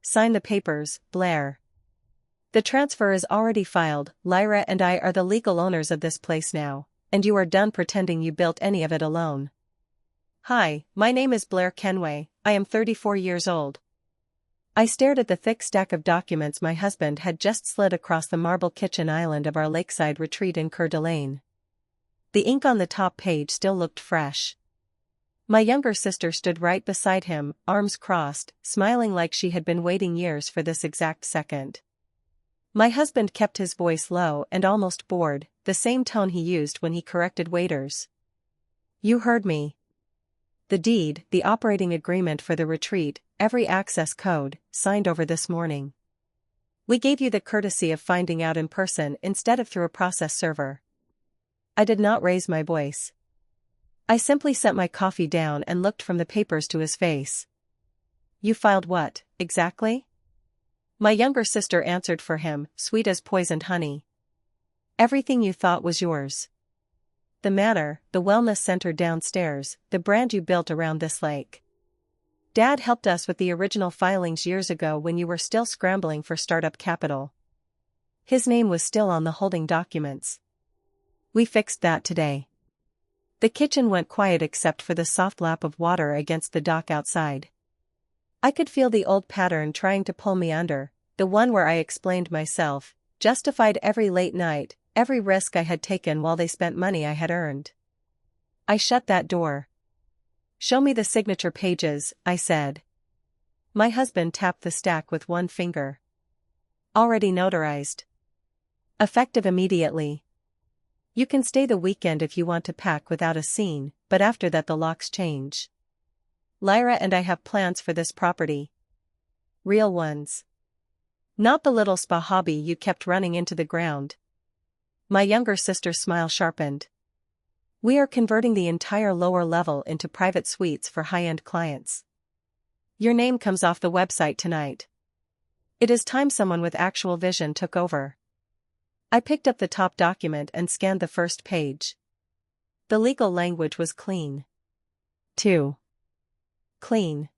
sign the papers, Blair. The transfer is already filed. Lyra and I are the legal owners of this place now, and you are done pretending you built any of it alone. Hi, my name is Blair Kenway, I am 34 years old. I stared at the thick stack of documents my husband had just slid across the marble kitchen island of our lakeside retreat in Coeur d'Alene. The ink on the top page still looked fresh. My younger sister stood right beside him, arms crossed, smiling like she had been waiting years for this exact second. My husband kept his voice low and almost bored, the same tone he used when he corrected waiters. You heard me. The deed, the operating agreement for the retreat, every access code, signed over this morning. We gave you the courtesy of finding out in person instead of through a process server. I did not raise my voice. I simply set my coffee down and looked from the papers to his face. You filed what, exactly? My younger sister answered for him, sweet as poisoned honey. Everything you thought was yours. The manor, the wellness center downstairs, the brand you built around this lake. Dad helped us with the original filings years ago when you were still scrambling for startup capital. His name was still on the holding documents. We fixed that today. The kitchen went quiet except for the soft lap of water against the dock outside. I could feel the old pattern trying to pull me under, the one where I explained myself, justified every late night, every risk I had taken while they spent money I had earned. I shut that door. Show me the signature pages, I said. My husband tapped the stack with one finger. Already notarized. Effective immediately. You can stay the weekend if you want to pack without a scene, but after that the locks change. Lyra and I have plans for this property. Real ones. Not the little spa hobby you kept running into the ground. My younger sister's smile sharpened. We are converting the entire lower level into private suites for high-end clients. Your name comes off the website tonight. It is time someone with actual vision took over. I picked up the top document and scanned the first page. The legal language was clean. Too clean.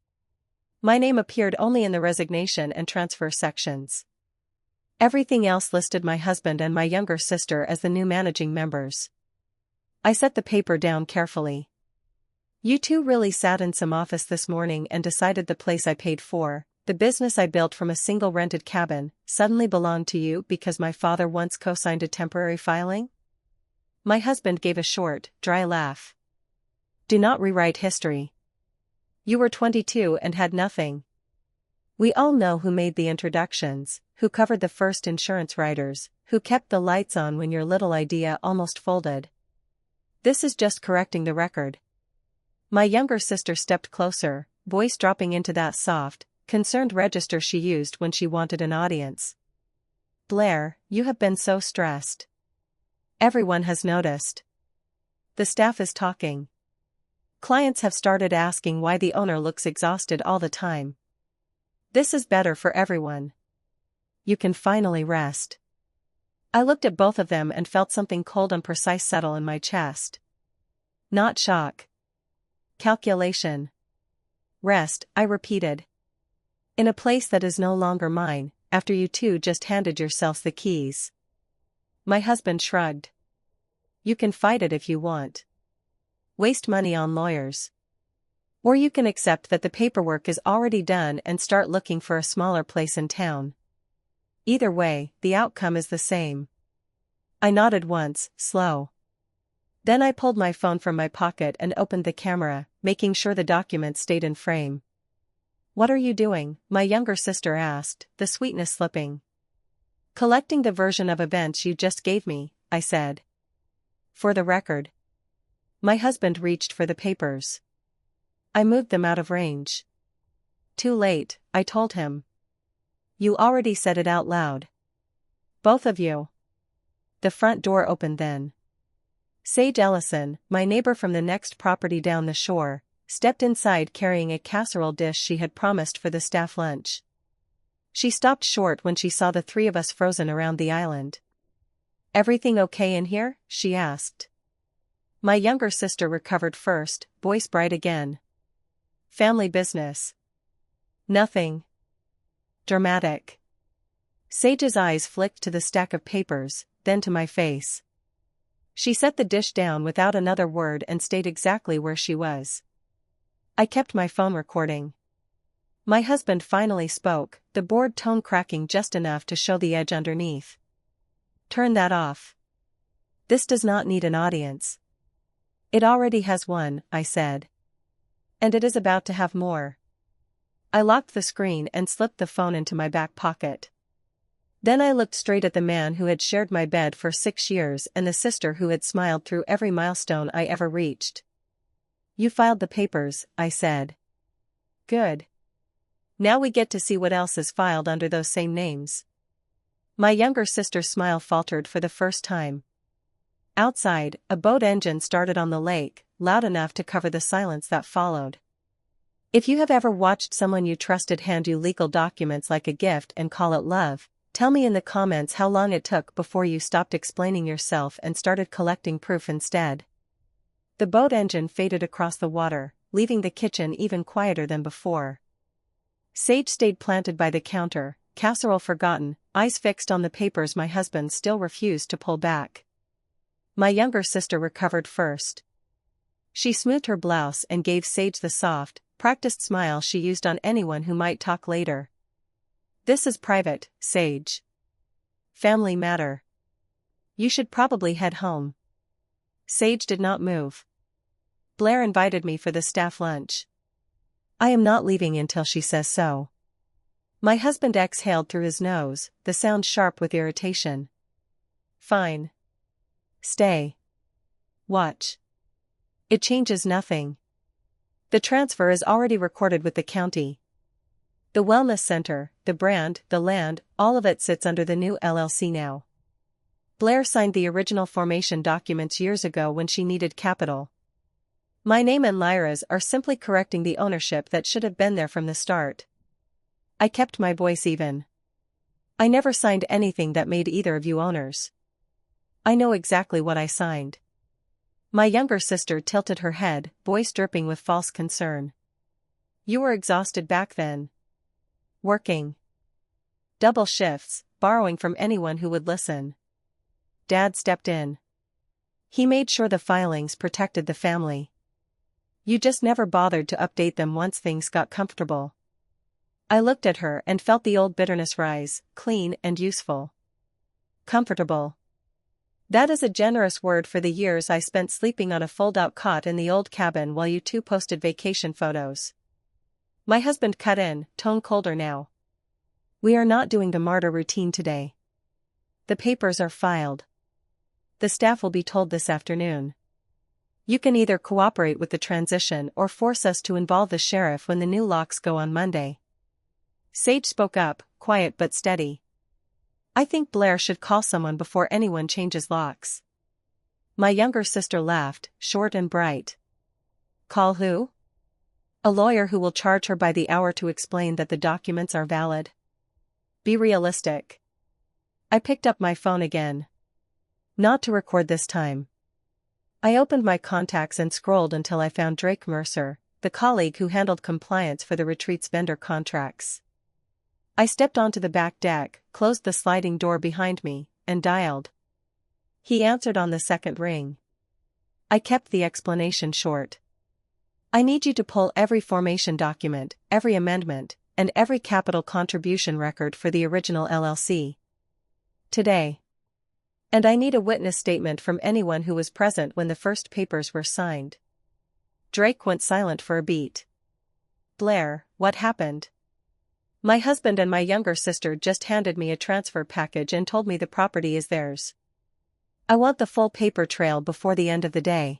My name appeared only in the resignation and transfer sections. Everything else listed my husband and my younger sister as the new managing members. I set the paper down carefully. You two really sat in some office this morning and decided the place I paid for, the business I built from a single rented cabin, suddenly belonged to you because my father once co-signed a temporary filing? My husband gave a short, dry laugh. Do not rewrite history. You were 22 and had nothing. We all know who made the introductions, who covered the first insurance writers, who kept the lights on when your little idea almost folded. This is just correcting the record. My younger sister stepped closer, voice dropping into that soft, concerned register she used when she wanted an audience. Blair, you have been so stressed. Everyone has noticed. The staff is talking. Clients have started asking why the owner looks exhausted all the time. This is better for everyone. You can finally rest. I looked at both of them and felt something cold and precise settle in my chest. Not shock. Calculation. Rest, I repeated. In a place that is no longer mine, after you two just handed yourselves the keys. My husband shrugged. You can fight it if you want. Waste money on lawyers. Or you can accept that the paperwork is already done and start looking for a smaller place in town. Either way, the outcome is the same. I nodded once, slow. Then I pulled my phone from my pocket and opened the camera, making sure the document stayed in frame. What are you doing? My younger sister asked, the sweetness slipping. Collecting the version of events you just gave me, I said. For the record. My husband reached for the papers. I moved them out of range. Too late, I told him. You already said it out loud. Both of you. The front door opened then. Sage Ellison, my neighbor from the next property down the shore, stepped inside carrying a casserole dish she had promised for the staff lunch. She stopped short when she saw the three of us frozen around the island. Everything okay in here? She asked. My younger sister recovered first, voice bright again. Family business. Nothing. Dramatic. Sage's eyes flicked to the stack of papers, then to my face. She set the dish down without another word and stayed exactly where she was. I kept my phone recording. My husband finally spoke, the bored tone cracking just enough to show the edge underneath. Turn that off. This does not need an audience. It already has one, I said. And it is about to have more. I locked the screen and slipped the phone into my back pocket. Then I looked straight at the man who had shared my bed for 6 years and the sister who had smiled through every milestone I ever reached. You filed the papers, I said. Good. Now we get to see what else is filed under those same names. My younger sister's smile faltered for the first time. Outside, a boat engine started on the lake, loud enough to cover the silence that followed. If you have ever watched someone you trusted hand you legal documents like a gift and call it love, tell me in the comments how long it took before you stopped explaining yourself and started collecting proof instead. The boat engine faded across the water, leaving the kitchen even quieter than before. Sage stayed planted by the counter, casserole forgotten, eyes fixed on the papers my husband still refused to pull back. My younger sister recovered first. She smoothed her blouse and gave Sage the soft, practiced smile she used on anyone who might talk later. This is private, Sage. Family matter. You should probably head home. Sage did not move. Blair invited me for the staff lunch. I am not leaving until she says so. My husband exhaled through his nose, the sound sharp with irritation. Fine. Stay. Watch. It changes nothing. The transfer is already recorded with the county. The wellness center, the brand, the land, all of it sits under the new LLC now. Blair signed the original formation documents years ago when she needed capital. My name and Lyra's are simply correcting the ownership that should have been there from the start. I kept my voice even. I never signed anything that made either of you owners. I know exactly what I signed. My younger sister tilted her head, voice dripping with false concern. You were exhausted back then. Working. Double shifts, borrowing from anyone who would listen. Dad stepped in. He made sure the filings protected the family. You just never bothered to update them once things got comfortable. I looked at her and felt the old bitterness rise, clean and useful. Comfortable. That is a generous word for the years I spent sleeping on a fold-out cot in the old cabin while you two posted vacation photos. My husband cut in, tone colder now. We are not doing the martyr routine today. The papers are filed. The staff will be told this afternoon. You can either cooperate with the transition or force us to involve the sheriff when the new locks go on Monday. Sage spoke up, quiet but steady. I think Blair should call someone before anyone changes locks. My younger sister laughed, short and bright. Call who? A lawyer who will charge her by the hour to explain that the documents are valid. Be realistic. I picked up my phone again. Not to record this time. I opened my contacts and scrolled until I found Drake Mercer, the colleague who handled compliance for the retreat's vendor contracts. I stepped onto the back deck, closed the sliding door behind me, and dialed. He answered on the second ring. I kept the explanation short. I need you to pull every formation document, every amendment, and every capital contribution record for the original LLC. Today. And I need a witness statement from anyone who was present when the first papers were signed. Drake went silent for a beat. Blair, what happened? My husband and my younger sister just handed me a transfer package and told me the property is theirs. I want the full paper trail before the end of the day.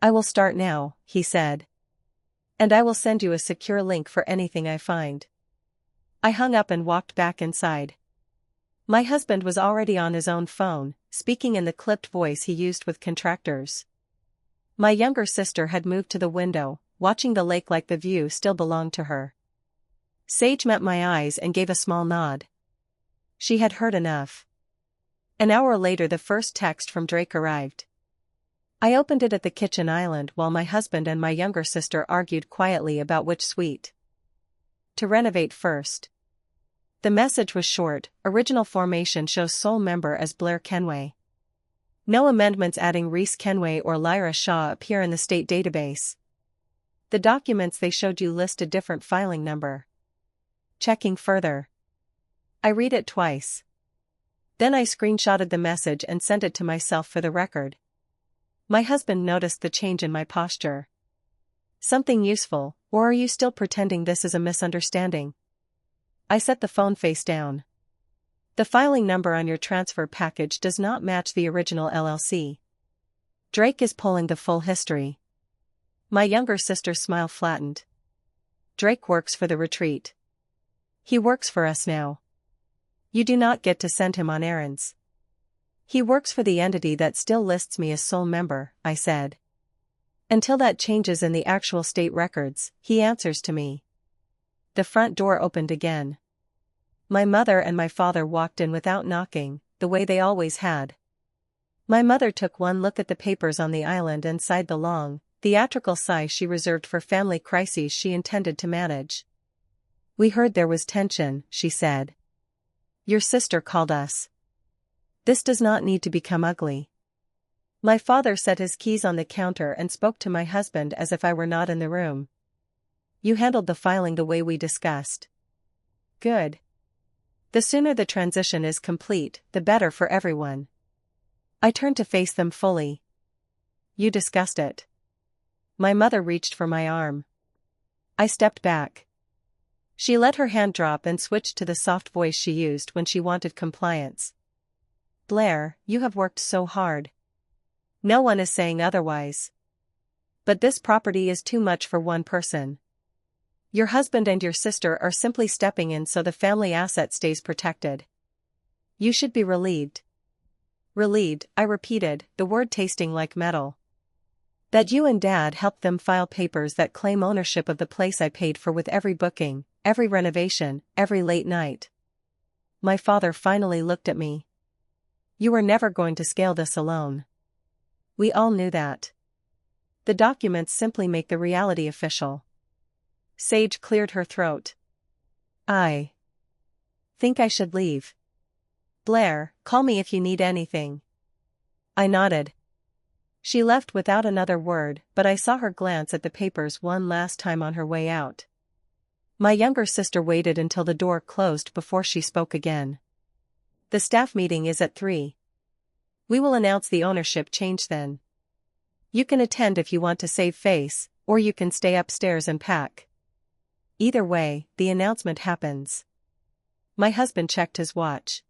I will start now, he said. And I will send you a secure link for anything I find. I hung up and walked back inside. My husband was already on his own phone, speaking in the clipped voice he used with contractors. My younger sister had moved to the window, watching the lake like the view still belonged to her. Sage met my eyes and gave a small nod. She had heard enough. An hour later the first text from Drake arrived. I opened it at the kitchen island while my husband and my younger sister argued quietly about which suite to renovate first. The message was short: original formation shows sole member as Blair Kenway. No amendments adding Reese Kenway or Lyra Shaw appear in the state database. The documents they showed you list a different filing number. Checking further. I read it twice. Then I screenshotted the message and sent it to myself for the record. My husband noticed the change in my posture. Something useful, or are you still pretending this is a misunderstanding? I set the phone face down. The filing number on your transfer package does not match the original LLC. Drake is pulling the full history. My younger sister's smile flattened. Drake works for the retreat. He works for us now. You do not get to send him on errands. He works for the entity that still lists me as sole member, I said. Until that changes in the actual state records, he answers to me. The front door opened again. My mother and my father walked in without knocking, the way they always had. My mother took one look at the papers on the island and sighed the long, theatrical sigh she reserved for family crises she intended to manage. We heard there was tension, she said. Your sister called us. This does not need to become ugly. My father set his keys on the counter and spoke to my husband as if I were not in the room. You handled the filing the way we discussed. Good. The sooner the transition is complete, the better for everyone. I turned to face them fully. You discussed it. My mother reached for my arm. I stepped back. She let her hand drop and switched to the soft voice she used when she wanted compliance. Blair, you have worked so hard. No one is saying otherwise. But this property is too much for one person. Your husband and your sister are simply stepping in so the family asset stays protected. You should be relieved. Relieved, I repeated, the word tasting like metal. That you and Dad helped them file papers that claim ownership of the place I paid for with every booking, every renovation, every late night. My father finally looked at me. You were never going to scale this alone. We all knew that. The documents simply make the reality official. Sage cleared her throat. I think I should leave. Blair, call me if you need anything. I nodded. She left without another word, but I saw her glance at the papers one last time on her way out. My younger sister waited until the door closed before she spoke again. The staff meeting is at 3. We will announce the ownership change then. You can attend if you want to save face, or you can stay upstairs and pack. Either way, the announcement happens. My husband checked his watch.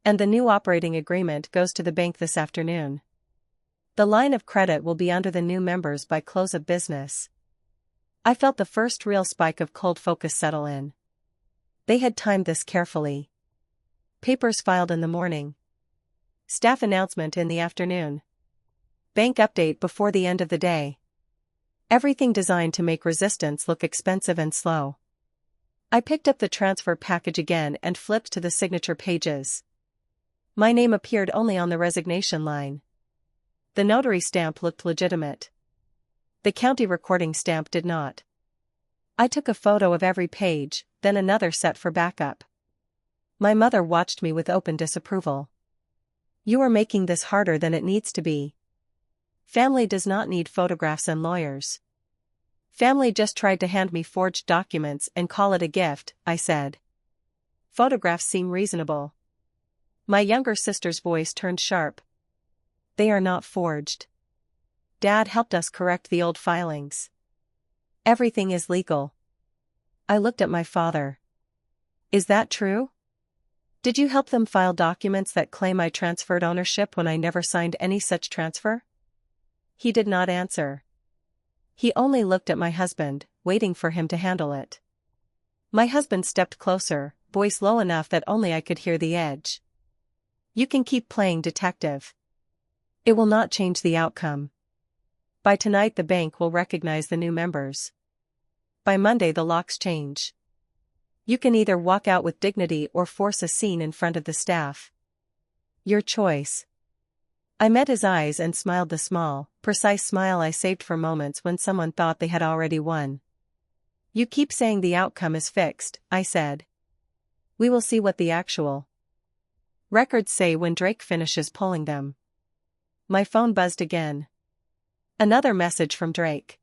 And the new operating agreement goes to the bank this afternoon. The line of credit will be under the new members by close of business. I felt the first real spike of cold focus settle in. They had timed this carefully. Papers filed in the morning. Staff announcement in the afternoon. Bank update before the end of the day. Everything designed to make resistance look expensive and slow. I picked up the transfer package again and flipped to the signature pages. My name appeared only on the resignation line. The notary stamp looked legitimate. The county recording stamp did not. I took a photo of every page, then another set for backup. My mother watched me with open disapproval. You are making this harder than it needs to be. Family does not need photographs and lawyers. Family just tried to hand me forged documents and call it a gift, I said. Photographs seem reasonable. My younger sister's voice turned sharp. They are not forged. Dad helped us correct the old filings. Everything is legal. I looked at my father. Is that true? Did you help them file documents that claim I transferred ownership when I never signed any such transfer? He did not answer. He only looked at my husband, waiting for him to handle it. My husband stepped closer, voice low enough that only I could hear the edge. You can keep playing detective. It will not change the outcome. By tonight the bank will recognize the new members. By Monday the locks change. You can either walk out with dignity or force a scene in front of the staff. Your choice. I met his eyes and smiled the small, precise smile I saved for moments when someone thought they had already won. You keep saying the outcome is fixed, I said. We will see what the actual records say when Drake finishes pulling them. My phone buzzed again. Another message from Drake.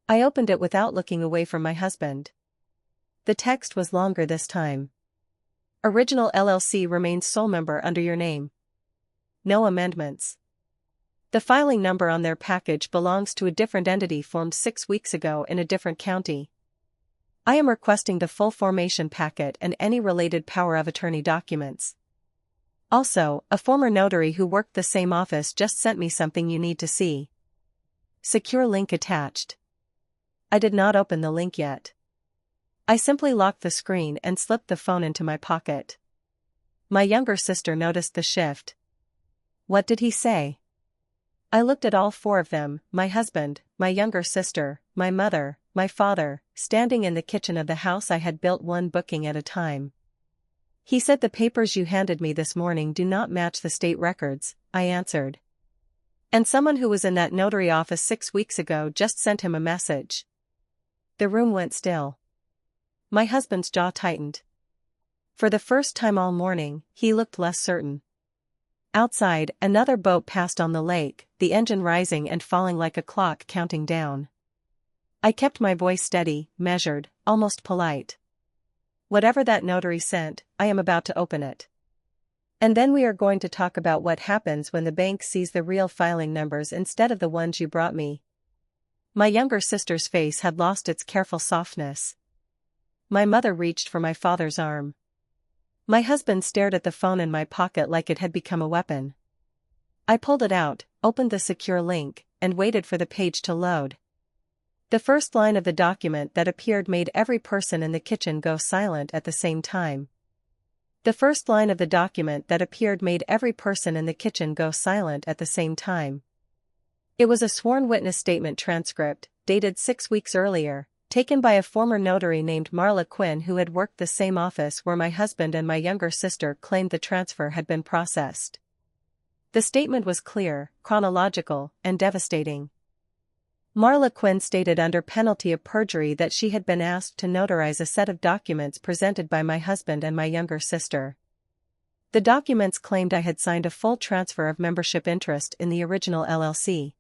I opened it without looking away from my husband. The text was longer this time. Original LLC remains sole member under your name. No amendments. The filing number on their package belongs to a different entity formed 6 weeks ago in a different county. I am requesting the full formation packet and any related power of attorney documents. Also, a former notary who worked the same office just sent me something you need to see. Secure link attached. I did not open the link yet. I simply locked the screen and slipped the phone into my pocket. My younger sister noticed the shift. What did he say? I looked at all 4 of them, my husband, my younger sister, my mother, my father, standing in the kitchen of the house I had built one booking at a time. He said the papers you handed me this morning do not match the state records, I answered. And someone who was in that notary office 6 weeks ago just sent him a message. The room went still. My husband's jaw tightened. For the first time all morning, he looked less certain. Outside, another boat passed on the lake, the engine rising and falling like a clock counting down. I kept my voice steady, measured, almost polite. Whatever that notary sent, I am about to open it. And then we are going to talk about what happens when the bank sees the real filing numbers instead of the ones you brought me. My younger sister's face had lost its careful softness. My mother reached for my father's arm. My husband stared at the phone in my pocket like it had become a weapon. I pulled it out, opened the secure link, and waited for the page to load. The first line of the document that appeared made every person in the kitchen go silent at the same time. The first line of the document that appeared made every person in the kitchen go silent at the same time. It was a sworn witness statement transcript, dated 6 weeks earlier, taken by a former notary named Marla Quinn who had worked the same office where my husband and my younger sister claimed the transfer had been processed. The statement was clear, chronological, and devastating. Marla Quinn stated under penalty of perjury that she had been asked to notarize a set of documents presented by my husband and my younger sister. The documents claimed I had signed a full transfer of membership interest in the original LLC.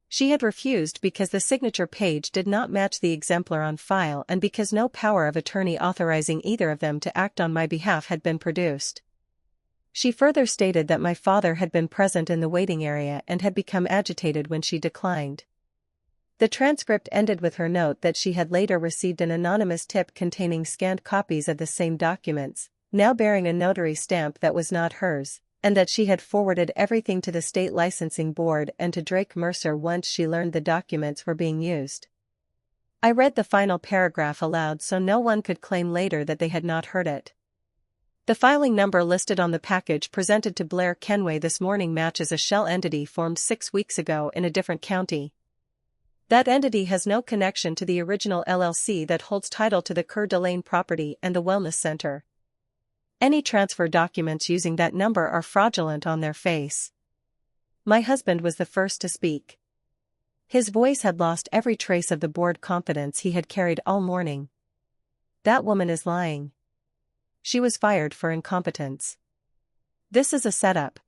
She had refused because the signature page did not match the exemplar on file and because no power of attorney authorizing either of them to act on my behalf had been produced. She further stated that my father had been present in the waiting area and had become agitated when she declined. The transcript ended with her note that she had later received an anonymous tip containing scanned copies of the same documents, now bearing a notary stamp that was not hers, and that she had forwarded everything to the state licensing board and to Drake Mercer once she learned the documents were being used. I read the final paragraph aloud so no one could claim later that they had not heard it. The filing number listed on the package presented to Blair Kenway this morning matches a shell entity formed 6 weeks ago in a different county. That entity has no connection to the original LLC that holds title to the Coeur d'Alene property and the Wellness Center. Any transfer documents using that number are fraudulent on their face. My husband was the first to speak. His voice had lost every trace of the bored confidence he had carried all morning. That woman is lying. She was fired for incompetence. This is a setup.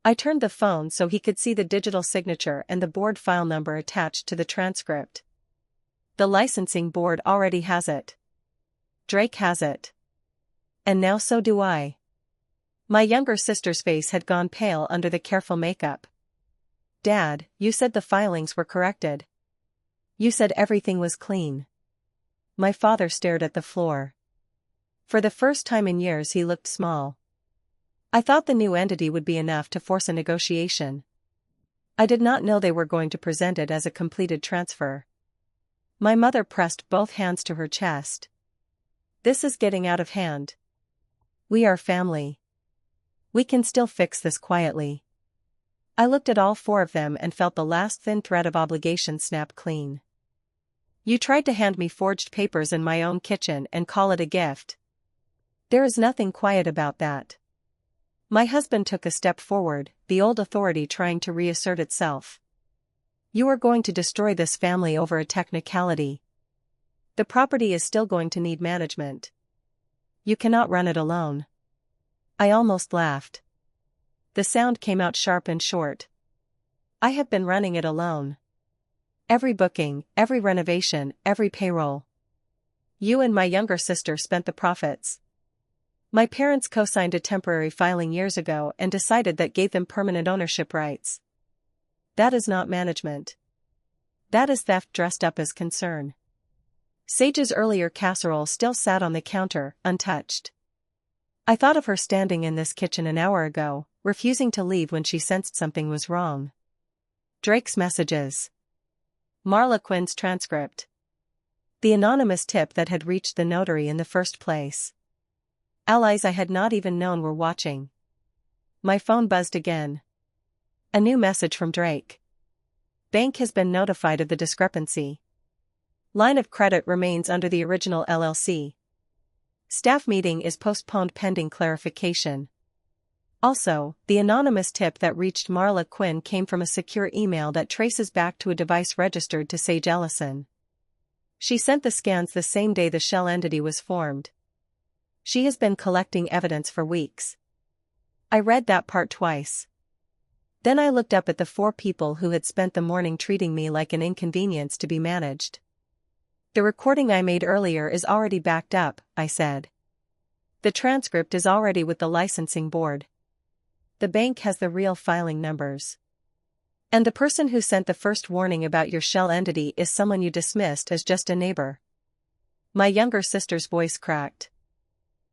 I turned the phone so he could see the digital signature and the board file number attached to the transcript. The licensing board already has it. Drake has it. And now so do I. My younger sister's face had gone pale under the careful makeup. Dad, you said the filings were corrected. You said everything was clean. My father stared at the floor. For the first time in years he looked small. I thought the new entity would be enough to force a negotiation. I did not know they were going to present it as a completed transfer. My mother pressed both hands to her chest. This is getting out of hand. We are family. We can still fix this quietly. I looked at all 4 of them and felt the last thin thread of obligation snap clean. You tried to hand me forged papers in my own kitchen and call it a gift. There is nothing quiet about that. My husband took a step forward, the old authority trying to reassert itself. You are going to destroy this family over a technicality. The property is still going to need management. You cannot run it alone. I almost laughed. The sound came out sharp and short. I have been running it alone. Every booking, every renovation, every payroll. You and my younger sister spent the profits. My parents co-signed a temporary filing years ago and decided that gave them permanent ownership rights. That is not management. That is theft dressed up as concern. Sage's earlier casserole still sat on the counter, untouched. I thought of her standing in this kitchen an hour ago, refusing to leave when she sensed something was wrong. Drake's messages. Marla Quinn's transcript. The anonymous tip that had reached the notary in the first place. Allies I had not even known were watching. My phone buzzed again. A new message from Drake. Bank has been notified of the discrepancy. Line of credit remains under the original LLC. Staff meeting is postponed pending clarification. Also, the anonymous tip that reached Marla Quinn came from a secure email that traces back to a device registered to Sage Ellison. She sent the scans the same day the shell entity was formed. She has been collecting evidence for weeks. I read that part twice. Then I looked up at the 4 people who had spent the morning treating me like an inconvenience to be managed. The recording I made earlier is already backed up, I said. The transcript is already with the licensing board. The bank has the real filing numbers. And the person who sent the first warning about your shell entity is someone you dismissed as just a neighbor. My younger sister's voice cracked.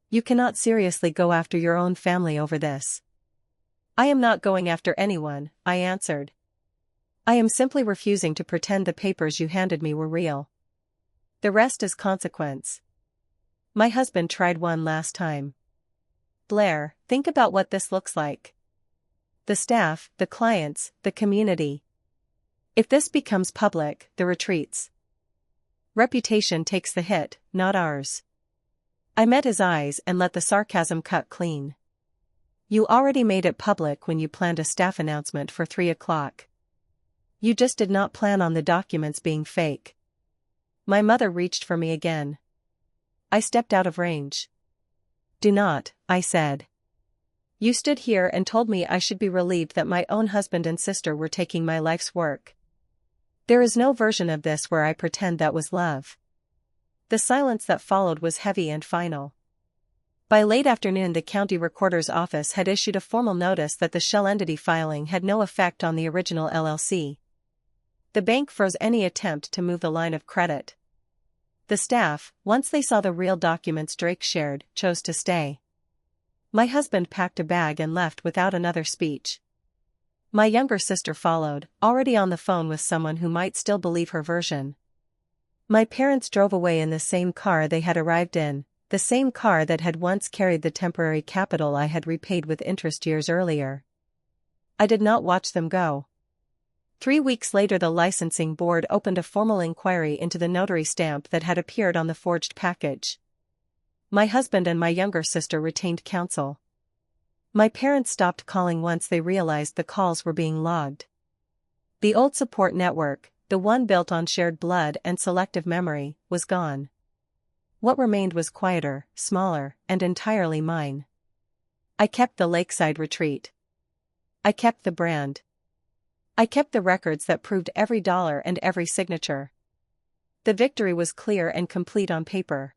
You cannot seriously go after your own family over this. I am not going after anyone, I answered. I am simply refusing to pretend the papers you handed me were real. The rest is consequence. My husband tried one last time. Blair, think about what this looks like. The staff, the clients, the community. If this becomes public, the retreats. Reputation takes the hit, not ours. I met his eyes and let the sarcasm cut clean. You already made it public when you planned a staff announcement for 3 o'clock. You just did not plan on the documents being fake. My mother reached for me again. I stepped out of range. Do not, I said. You stood here and told me I should be relieved that my own husband and sister were taking my life's work. There is no version of this where I pretend that was love. The silence that followed was heavy and final. By late afternoon, the county recorder's office had issued a formal notice that the shell entity filing had no effect on the original LLC. The bank froze any attempt to move the line of credit. The staff, once they saw the real documents Drake shared, chose to stay. My husband packed a bag and left without another speech. My younger sister followed, already on the phone with someone who might still believe her version. My parents drove away in the same car they had arrived in, the same car that had once carried the temporary capital I had repaid with interest years earlier. I did not watch them go. 3 weeks later, the licensing board opened a formal inquiry into the notary stamp that had appeared on the forged package. My husband and my younger sister retained counsel. My parents stopped calling once they realized the calls were being logged. The old support network, the one built on shared blood and selective memory, was gone. What remained was quieter, smaller, and entirely mine. I kept the lakeside retreat. I kept the brand. I kept the records that proved every dollar and every signature. The victory was clear and complete on paper.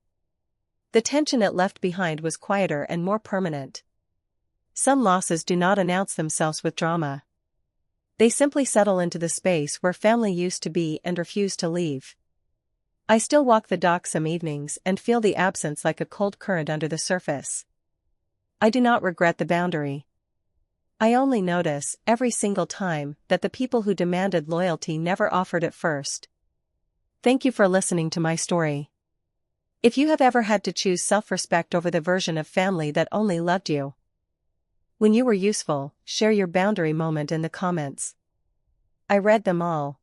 The tension it left behind was quieter and more permanent. Some losses do not announce themselves with drama. They simply settle into the space where family used to be and refuse to leave. I still walk the dock some evenings and feel the absence like a cold current under the surface. I do not regret the boundary. I only notice, every single time, that the people who demanded loyalty never offered it first. Thank you for listening to my story. If you have ever had to choose self-respect over the version of family that only loved you when you were useful, share your boundary moment in the comments. I read them all.